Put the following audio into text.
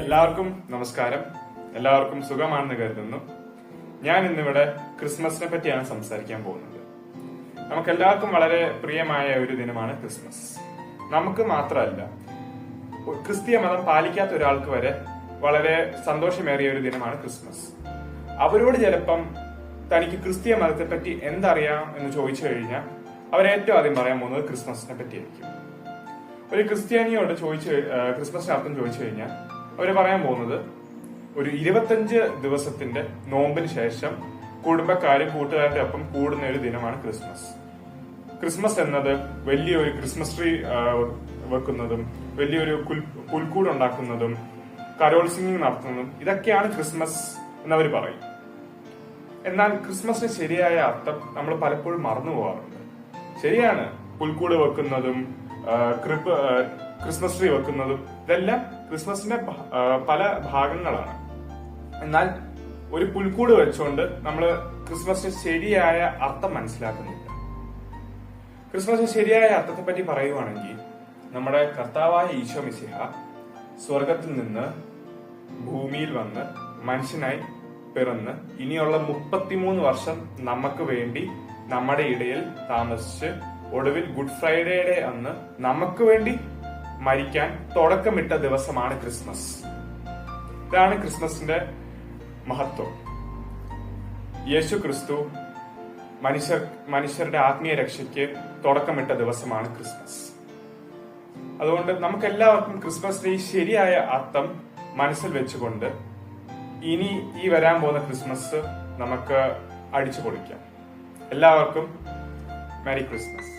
എല്ലാവർക്കും നമസ്കാരം. എല്ലാവർക്കും സുഖമാണെന്ന് കരുതുന്നു. ഞാൻ ഇന്നിവിടെ ക്രിസ്മസിനെ പറ്റിയാണ് സംസാരിക്കാൻ പോകുന്നത്. നമുക്കെല്ലാവർക്കും വളരെ പ്രിയമായ ഒരു ദിനമാണ് ക്രിസ്മസ്. നമുക്ക് മാത്രമല്ല, ക്രിസ്തീയ മതം പാലിക്കാത്ത ഒരാൾക്ക് വരെ വളരെ സന്തോഷമേറിയ ഒരു ദിനമാണ് ക്രിസ്മസ്. അവരോട് ചിലപ്പം തനിക്ക് ക്രിസ്തീയ മതത്തെ പറ്റി എന്തറിയാം എന്ന് ചോദിച്ചു കഴിഞ്ഞാൽ അവരേറ്റവും ആദ്യം പറയാൻ പോകുന്നത് ക്രിസ്മസിനെ പറ്റിയായിരിക്കും. ഒരു ക്രിസ്ത്യാനിയോട് ക്രിസ്മസിന് അർത്ഥം ചോദിച്ചു കഴിഞ്ഞാൽ അവര് പറയാൻ പോകുന്നത് ഒരു 25 ദിവസത്തിന്റെ നോമ്പിന് ശേഷം കുടുംബക്കാരും കൂട്ടുകാരുടെ ഒപ്പം കൂടുന്ന ഒരു ദിനമാണ് ക്രിസ്മസ്. ക്രിസ്മസ് എന്നത് വലിയൊരു ക്രിസ്മസ് ട്രീ വെക്കുന്നതും വലിയൊരു പുൽക്കൂട് ഉണ്ടാക്കുന്നതും കരോൾ സിംഗിങ് നടത്തുന്നതും ഇതൊക്കെയാണ് ക്രിസ്മസ് എന്നവർ പറയും. എന്നാൽ ക്രിസ്മസിന് ശരിയായ അർത്ഥം നമ്മൾ പലപ്പോഴും മറന്നു പോകാറുണ്ട്. ശരിയാണ്, പുൽക്കൂട് വെക്കുന്നതും ക്രിസ്മസ് ട്രീ വെക്കുന്നതും ഇതെല്ലാം ക്രിസ്മസിന്റെ പല ഭാഗങ്ങളാണ്. എന്നാൽ ഒരു പുൽക്കൂട് വെച്ചുകൊണ്ട് നമ്മൾ ക്രിസ്മസിന്റെ ശരിയായ അർത്ഥം മനസ്സിലാക്കുന്നില്ല. ക്രിസ്മസിന്റെ ശരിയായ അർത്ഥത്തെ പറ്റി പറയുവാണെങ്കിൽ, നമ്മുടെ കർത്താവായ ഈശോ മിശിഹ സ്വർഗത്തിൽ നിന്ന് ഭൂമിയിൽ വന്ന് മനുഷ്യനായി പിറന്ന് ഇനിയുള്ള 33 വർഷം നമുക്ക് വേണ്ടി നമ്മുടെ ഇടയിൽ താമസിച്ച് ഒടുവിൽ ഗുഡ് ഫ്രൈഡേയുടെ അന്ന് നമുക്ക് വേണ്ടി മരിക്കാൻ തുടക്കമിട്ട ദിവസമാണ് ക്രിസ്മസ്. ഇതാണ് ക്രിസ്മസിന്റെ യേശു ക്രിസ്തു മനുഷ്യരുടെ ആത്മീയ രക്ഷയ്ക്ക് തുടക്കമിട്ട ദിവസമാണ് ക്രിസ്മസ്. അതുകൊണ്ട് നമുക്ക് എല്ലാവർക്കും ക്രിസ്മസിന്റെ ഈ ശരിയായ അർത്ഥം മനസ്സിൽ വെച്ചുകൊണ്ട് ഇനി ഈ വരാൻ പോകുന്ന ക്രിസ്മസ് നമുക്ക് അടിച്ചു പൊളിക്കാം. എല്ലാവർക്കും മെരി ക്രിസ്മസ്.